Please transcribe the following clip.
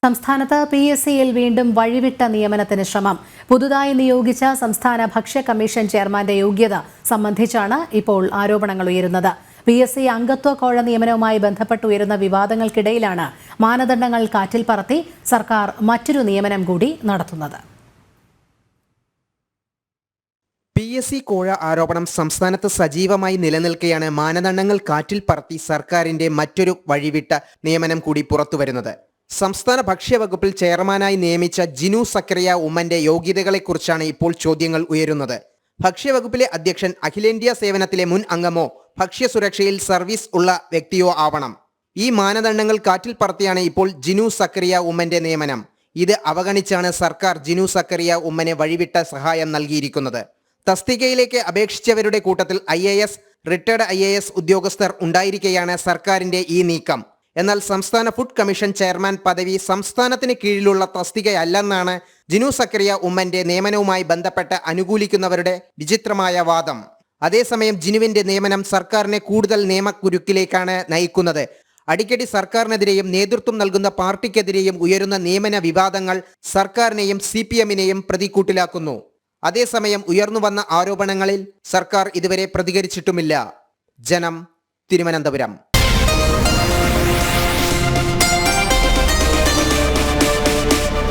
സംസ്ഥാനത്ത് PSCയിൽ വീണ്ടും വഴിവിട്ട നിയമനത്തിന് ശ്രമം. പുതുതായി നിയോഗിച്ച സംസ്ഥാന ഭക്ഷ്യ കമ്മീഷൻ ചെയർമാന്റെ യോഗ്യത സംബന്ധിച്ചാണ് ഇപ്പോൾ ആരോപണങ്ങൾ ഉയരുന്നത്. PSC അംഗത്വ കോഴ നിയമനവുമായി ബന്ധപ്പെട്ടുയരുന്ന വിവാദങ്ങൾക്കിടയിലാണ് മാനദണ്ഡങ്ങൾ കാറ്റിൽ പറത്തി സർക്കാർ മറ്റൊരു നിയമനം കൂടി നടത്തുന്നത്. PSC കോഴ ആരോപണം സംസ്ഥാനത്ത് സജീവമായി നിലനിൽക്കെയാണ് മാനദണ്ഡങ്ങൾ കാറ്റിൽ പറത്തി സർക്കാരിന്റെ മറ്റൊരു വഴിവിട്ട നിയമനം കൂടി പുറത്തുവരുന്നത്. സംസ്ഥാന ഭക്ഷ്യവകുപ്പിൽ ചെയർമാനായി നിയമിച്ച ജിനു സക്കറിയ ഉമ്മന്റെ യോഗ്യതകളെക്കുറിച്ചാണ് ഇപ്പോൾ ചോദ്യങ്ങൾ ഉയരുന്നത്. ഭക്ഷ്യവകുപ്പിലെ അധ്യക്ഷൻ അഖിലേന്ത്യാ സേവനത്തിലെ മുൻ അംഗമോ ഭക്ഷ്യസുരക്ഷയിൽ സർവീസ് ഉള്ള വ്യക്തിയോ ആവണം. ഈ മാനദണ്ഡങ്ങൾ കാറ്റിൽ പറത്തിയാണ് ഇപ്പോൾ ജിനു സക്കറിയ ഉമ്മന്റെ നിയമനം. ഇത് അവഗണിച്ചാണ് സർക്കാർ ജിനു സക്കറിയ ഉമ്മനെ വഴിവിട്ട സഹായം നൽകിയിരിക്കുന്നത്. തസ്തികയിലേക്ക് അപേക്ഷിച്ചവരുടെ കൂട്ടത്തിൽ IAS, റിട്ടയർഡ് IAS ഉദ്യോഗസ്ഥർ ഉണ്ടായിരിക്കെയാണ് സർക്കാരിന്റെ ഈ നീക്കം. എന്നാൽ സംസ്ഥാന ഫുഡ് കമ്മീഷൻ ചെയർമാൻ പദവി സംസ്ഥാനത്തിന് കീഴിലുള്ള തസ്തികയല്ലെന്നാണ് ജിനു സക്കറിയ ഉമ്മന്റെ നിയമനവുമായി ബന്ധപ്പെട്ട് അനുകൂലിക്കുന്നവരുടെ വിചിത്രമായ വാദം. അതേസമയം ജിനുവിന്റെ നിയമനം സർക്കാരിനെ കൂടുതൽ നിയമക്കുരുക്കിലേക്കാണ് നയിക്കുന്നത്. അടിക്കടി സർക്കാരിനെതിരെയും നേതൃത്വം നൽകുന്ന പാർട്ടിക്കെതിരെയും ഉയരുന്ന നിയമന വിവാദങ്ങൾ സർക്കാരിനെയും CPMനെയും പ്രതിക്കൂട്ടിലാക്കുന്നു. അതേസമയം ഉയർന്നു വന്ന ആരോപണങ്ങളിൽ സർക്കാർ ഇതുവരെ പ്രതികരിച്ചിട്ടുമില്ല. ജനം, തിരുവനന്തപുരം.